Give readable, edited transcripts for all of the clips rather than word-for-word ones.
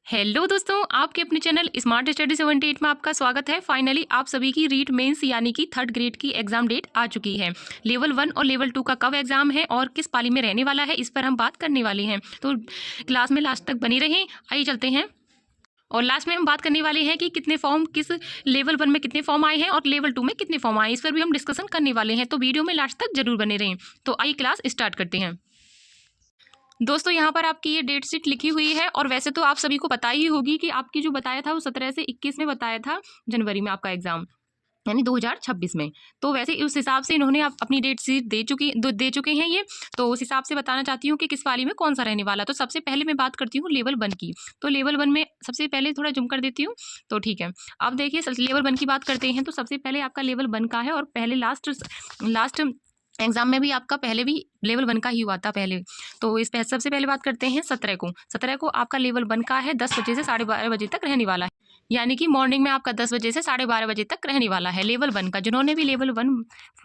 Hello दोस्तों, आपके अपने चैनल स्मार्ट स्टडी 78 में आपका स्वागत है। फाइनली आप सभी की रीट मेंस यानी कि थर्ड ग्रेड की एग्जाम डेट आ चुकी है। लेवल 1 और लेवल 2 का कब एग्जाम है और किस पाली में रहने वाला है, इस पर हम बात करने वाले हैं। तो क्लास में लास्ट तक बनी रहें। आइए चलते हैं और लास्ट में हम बात करने वाले हैं कि कितने फॉर्म किस लेवल 1 में कितने फॉर्म आए हैं और लेवल 2 में कितने फॉर्म आए, इस पर भी हम डिस्कशन करने वाले हैं। तो वीडियो में लास्ट तक जरूर बने रहें। तो आइए क्लास स्टार्ट करते हैं। दोस्तों यहाँ पर आपकी ये डेट शीट लिखी हुई है और वैसे तो आप सभी को पता ही होगी कि आपकी जो बताया था वो 17 से 21 में बताया था जनवरी में आपका एग्जाम, यानी 2026 में। तो वैसे उस हिसाब से इन्होंने आप अपनी डेट शीट दे चुके हैं ये। तो उस हिसाब से बताना चाहती हूँ कि किस वाली में कौन सा रहने वाला। तो सबसे पहले मैं बात करती हूँ लेवल 1 की। तो लेवल 1 में सबसे पहले थोड़ा जूम कर देती हूँ। तो ठीक है, अब देखिए लेवल 1 की बात करते हैं। तो सबसे पहले आपका लेवल 1 का है और पहले लास्ट एग्जाम में भी आपका पहले भी लेवल 1 का ही हुआ था पहले। तो इस पे सबसे पहले बात करते हैं 17 को आपका लेवल 1 का है, 10 बजे से 12:30 बजे तक रहने वाला है। यानी कि मॉर्निंग में आपका 10 बजे से 12:30 बजे तक रहने वाला है लेवल 1 का। जिन्होंने भी लेवल 1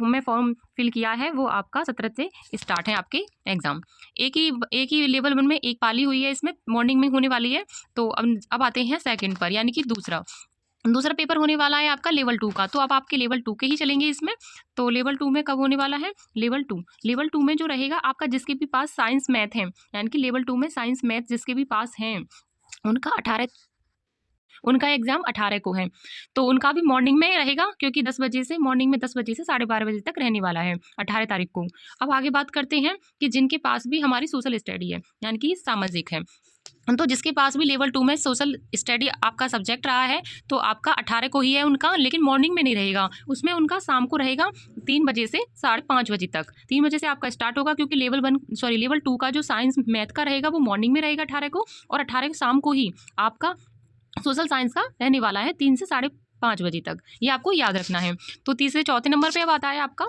में फॉर्म फिल किया है वो आपका 17 से स्टार्ट है आपके एग्जाम। एक ही लेवल 1 में एक पाली हुई है, इसमें मॉर्निंग में होने वाली है। तो अब आते हैं सेकंड पर, यानी कि दूसरा पेपर होने वाला है आपका लेवल 2 का। तो अब आपके लेवल 2 के ही चलेंगे इसमें। तो लेवल 2 में कब होने वाला है? लेवल 2 में जो रहेगा आपका, जिसके भी पास साइंस मैथ है, यानी कि लेवल 2 में साइंस मैथ जिसके भी पास हैं, उनका एग्जाम 18 को है। तो उनका भी मॉर्निंग में रहेगा, क्योंकि मॉर्निंग में 10 बजे से 12:30 बजे तक रहने वाला है 18 तारीख को। अब आगे बात करते हैं कि जिनके पास भी हमारी सोशल स्टडी है, यानी कि सामाजिक है, तो जिसके पास भी लेवल 2 में सोशल स्टडी आपका सब्जेक्ट रहा है, तो आपका 18 को ही है उनका, लेकिन मॉर्निंग में नहीं रहेगा। उसमें उनका शाम को रहेगा 3 बजे से 5:30 बजे तक। 3 बजे से आपका स्टार्ट होगा, क्योंकि लेवल 2 का जो साइंस मैथ का रहेगा वो मॉर्निंग में रहेगा 18 को, और 18 को शाम को ही आपका सोशल साइंस का रहने वाला है 3 से 5:30 बजे तक। ये आपको याद रखना है। तो तीसरे चौथे नंबर पे अब आता है आपका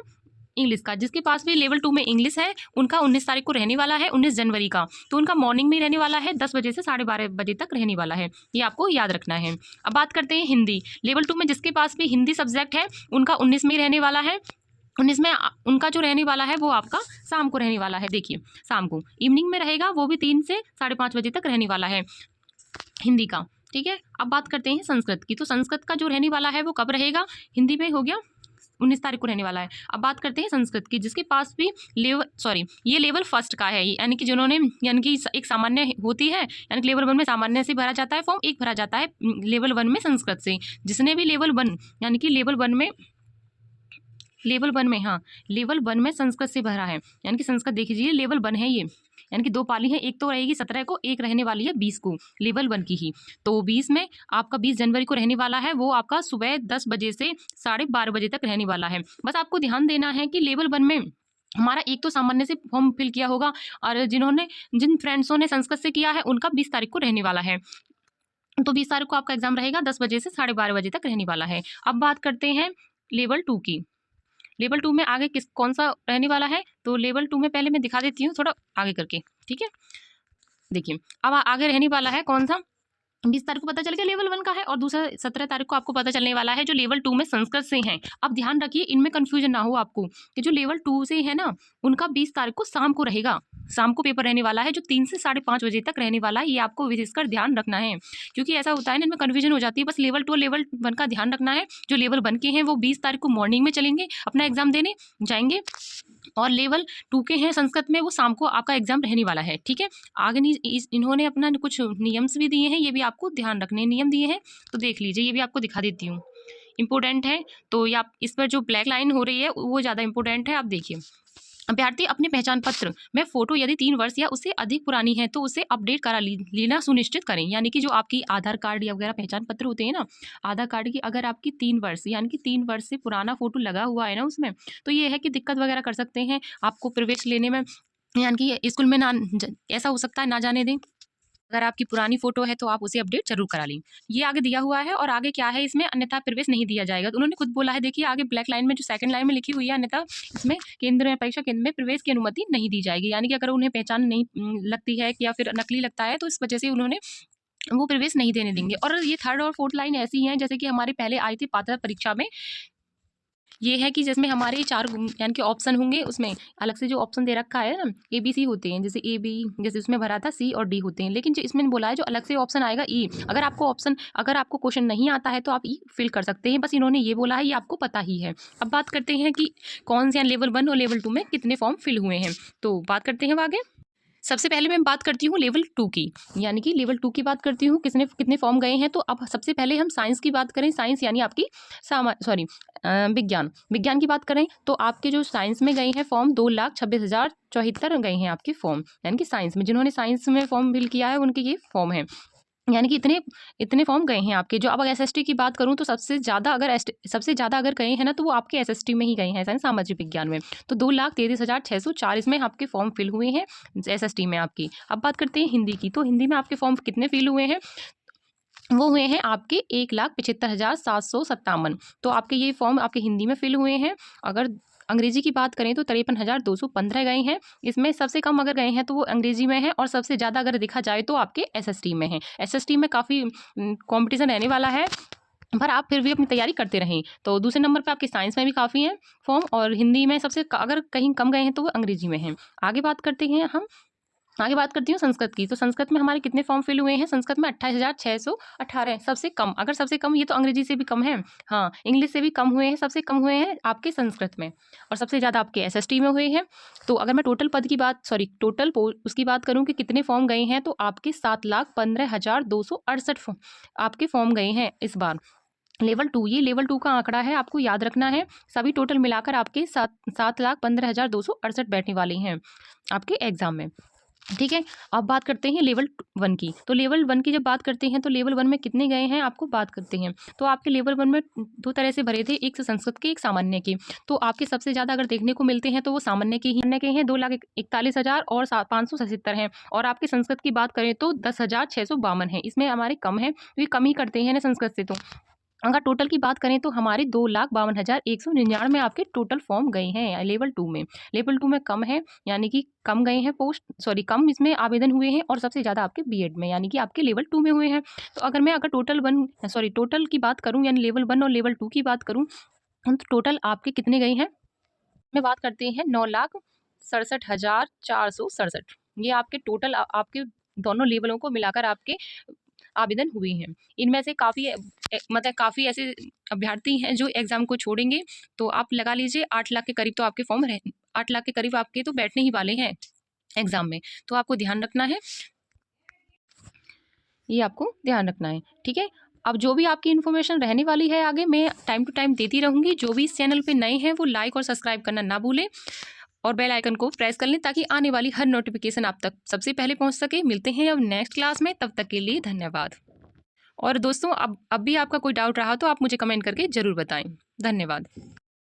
इंग्लिश का। जिसके पास भी लेवल 2 में इंग्लिश है, उनका 19 तारीख को रहने वाला है, 19 जनवरी का। तो उनका मॉर्निंग में रहने वाला है, 10 बजे से 12:30 बजे तक रहने वाला है। ये आपको याद रखना है। अब बात करते हैं हिंदी। लेवल 2 में जिसके पास भी हिंदी सब्जेक्ट है, उनका 19 में ही रहने वाला है। 19 में उनका जो रहने वाला है वो आपका शाम को रहने वाला है। देखिए, शाम को इवनिंग में रहेगा, वो भी 3 से 5:30 बजे तक रहने वाला है हिंदी का। ठीक है, अब बात करते हैं संस्कृत की। तो संस्कृत का जो रहने वाला है वो कब रहेगा? हिंदी में हो गया, 19 तारीख को रहने वाला है। अब बात करते हैं संस्कृत की। जिसके पास भी ये लेवल फर्स्ट का है, यानी कि यानी कि एक सामान्य होती है, यानी कि लेवल 1 में सामान्य से भरा जाता है फॉर्म, एक भरा जाता है लेवल 1 में संस्कृत से। जिसने भी लेवल 1 यानी कि लेवल 1 में संस्कृत से भरा है, यानी कि संस्कृत देख लीजिए लेवल 1 है ये, यानी कि 2 पाली है, एक तो रहेगी 17 को, एक रहने वाली है 20 को, लेवल 1 की ही। तो 20 में आपका 20 जनवरी को रहने वाला है, वो आपका सुबह 10 बजे से 12:30 बजे तक रहने वाला है। बस आपको ध्यान देना है कि लेवल 1 में हमारा एक तो सामान्य से फॉर्म फिल किया होगा, और जिन फ्रेंड्सों ने संस्कृत से किया है उनका 20 तारीख को रहने वाला है। तो 20 तारीख को आपका एग्जाम रहेगा, 10 बजे से 12:30 बजे तक रहने वाला है। अब बात करते हैं लेवल 2 की। लेवल 2 में आगे कौन सा रहने वाला है? तो लेवल 2 में पहले मैं दिखा देती हूँ थोड़ा आगे करके। ठीक है, देखिए अब आगे रहने वाला है कौन सा। 20 तारीख को पता चल गया लेवल 1 का है, और दूसरा 17 तारीख को आपको पता चलने वाला है जो लेवल 2 में संस्कृत से हैं। अब ध्यान रखिए, इनमें कंफ्यूजन ना हो आपको, कि जो लेवल 2 से है ना, उनका 20 तारीख को शाम को रहेगा, शाम को पेपर रहने वाला है, जो 3 से 5:30 बजे तक रहने वाला है। ये आपको विशेषकर ध्यान रखना है, क्योंकि ऐसा होता है ना, इनमें कन्फ्यूजन हो जाती है। बस लेवल 2 और लेवल 1 का ध्यान रखना है। जो लेवल 1 के हैं वो 20 तारीख को मॉर्निंग में चलेंगे, अपना एग्जाम देने जाएंगे, और लेवल 2 के हैं संस्कृत में, वो शाम को आपका एग्जाम रहने वाला है। ठीक है, आगे इन्होंने अपना कुछ नियम्स भी दिए हैं, ये भी आपको ध्यान रखने नियम दिए हैं, तो देख लीजिए, ये भी आपको दिखा देती हूँ, इंपॉर्टेंट है। तो ये आप इस पर जो ब्लैक लाइन हो रही है वो ज़्यादा इंपॉर्टेंट है। आप देखिए, अभ्यर्थी अपने पहचान पत्र में फोटो यदि 3 वर्ष या उससे अधिक पुरानी है तो उसे अपडेट करा लेना सुनिश्चित करें। यानी कि जो आपकी आधार कार्ड या वगैरह पहचान पत्र होते हैं ना, आधार कार्ड की अगर आपकी 3 वर्ष यानी कि 3 वर्ष से पुराना फोटो लगा हुआ है ना उसमें, तो ये है कि दिक्कत वगैरह कर सकते हैं आपको प्रवेश लेने में, यानी कि स्कूल में ना ऐसा हो सकता है ना जाने दें। अगर आपकी पुरानी फोटो है तो आप उसे अपडेट जरूर करा लें। ये आगे दिया हुआ है, और आगे क्या है इसमें, अन्यथा प्रवेश नहीं दिया जाएगा। तो उन्होंने खुद बोला है, देखिए आगे ब्लैक लाइन में जो सेकंड लाइन में लिखी हुई है, अन्यथा इसमें परीक्षा केंद्र में प्रवेश की अनुमति नहीं दी जाएगी। यानी कि अगर उन्हें पहचान नहीं लगती है या फिर नकली लगता है, तो इस वजह से उन्होंने वो प्रवेश नहीं देने देंगे। और ये 3rd और 4th लाइन ऐसी हैं जैसे कि हमारे पहले आई थी पात्रता परीक्षा में, ये है कि जिसमें हमारे 4 यानी कि ऑप्शन होंगे, उसमें अलग से जो ऑप्शन दे रखा है ना ABC होते हैं, जैसे AB जैसे उसमें भरा था C और D होते हैं, लेकिन जो इसमें बोला है जो अलग से ऑप्शन आएगा E। अगर आपको क्वेश्चन नहीं आता है तो आप E फिल कर सकते हैं, बस इन्होंने ये बोला है, ये आपको पता ही है। अब बात करते हैं कि कौन से लेवल 1 और लेवल 2 में कितने फॉर्म फिल हुए हैं, तो बात करते हैं आगे। सबसे पहले मैं बात करती हूँ लेवल 2 की, यानी कि लेवल 2 की बात करती हूँ कितने फॉर्म गए हैं। तो अब सबसे पहले हम साइंस की बात करें, साइंस यानी आपकी विज्ञान की बात करें तो आपके जो साइंस में गए हैं फॉर्म 2,26,074 गए हैं आपके फॉर्म, यानी कि साइंस में जिन्होंने साइंस में फॉर्म फिल किया है उनके ये फॉर्म है, यानी कि इतने फॉर्म गए हैं आपके। जो अब SST की बात करूं तो सबसे ज़्यादा अगर गए हैं ना तो वो आपके SST में ही गए हैं, सामाजिक विज्ञान में। तो 2,33,604 इसमें आपके फॉर्म फिल हुए हैं SST में आपकी। अब बात करते हैं हिंदी की, तो हिंदी में आपके फॉर्म कितने फिल हुए हैं, वो हुए हैं आपके 1,75,757। तो आपके ये फॉर्म आपके हिंदी में फिल हुए हैं। अगर अंग्रेजी की बात करें तो 53,215 गए हैं। इसमें सबसे कम अगर गए हैं तो वो अंग्रेजी में है, और सबसे ज़्यादा अगर देखा जाए तो आपके SST में है। SST में काफ़ी कंपटीशन रहने वाला है, पर आप फिर भी अपनी तैयारी करते रहें। तो दूसरे नंबर पे आपके साइंस में भी काफ़ी हैं फॉर्म, और हिंदी में सबसे अगर कहीं कम गए हैं तो वो अंग्रेजी में हैं। आगे बात करती हूँ संस्कृत की, तो संस्कृत में हमारे कितने फॉर्म फिल हुए हैं। संस्कृत में 28,618 सबसे कम, अगर सबसे कम, ये तो अंग्रेजी से भी कम है, हाँ इंग्लिश से भी कम हुए हैं, सबसे कम हुए हैं आपके संस्कृत में, और सबसे ज़्यादा आपके SST में हुए हैं। तो अगर मैं टोटल उसकी बात करूँ कि कितने फॉर्म गए हैं, तो आपके 7,15,268 आपके फॉर्म गए हैं इस बार। लेवल 2, ये लेवल 2 का आंकड़ा है, आपको याद रखना है। सभी टोटल मिलाकर आपके 7,15,268 बैठने वाले हैं आपके एग्जाम में, ठीक है। अब बात करते हैं लेवल 1 की, तो लेवल 1 की जब बात करते हैं तो लेवल 1 में कितने गए हैं आपको बात करते हैं। तो आपके लेवल 1 में 2 तरह से भरे थे, एक से संस्कृत के, एक सामान्य के। तो आपके सबसे ज़्यादा अगर देखने को मिलते हैं तो वो सामान्य के हैं 2,41,000 और 577 हैं। और आपके संस्कृत की बात करें तो 10,652 है, इसमें हमारे कम है, ये कम ही करते हैं ना संस्कृत से। तो अगर टोटल की बात करें तो हमारे 2,52,199 आपके टोटल फॉर्म गए हैं लेवल 2 में। लेवल 2 में कम है, यानी कि कम गए हैं कम इसमें आवेदन हुए हैं, और सबसे ज़्यादा आपके BEd में, यानी कि आपके लेवल 2 में हुए हैं। तो अगर टोटल की बात करूँ, यानी लेवल 1 और लेवल 2 की बात करूँ, तो टोटल आपके कितने गए हैं, मैं बात करते हैं 9,67,467। ये आपके टोटल आपके दोनों लेवलों को मिलाकर आपके आवेदन हुए हैं। इनमें से काफ़ी ऐसे अभ्यर्थी हैं जो एग्ज़ाम को छोड़ेंगे, तो आप लगा लीजिए 8 लाख के करीब तो आपके 8 लाख के करीब आपके तो बैठने ही वाले हैं एग्ज़ाम में। तो आपको ध्यान रखना है, ये आपको ध्यान रखना है, ठीक है। अब जो भी आपकी इन्फॉर्मेशन रहने वाली है आगे, मैं टाइम टू टाइम देती रहूँगी। जो भी इस चैनल पे नए हैं वो लाइक और सब्सक्राइब करना ना भूलें, और बेल आइकन को प्रेस कर लें ताकि आने वाली हर नोटिफिकेशन आप तक सबसे पहले पहुंच सके। मिलते हैं अब नेक्स्ट क्लास में, तब तक के लिए धन्यवाद। और दोस्तों अब भी आपका कोई डाउट रहा तो आप मुझे कमेंट करके ज़रूर बताएं। धन्यवाद।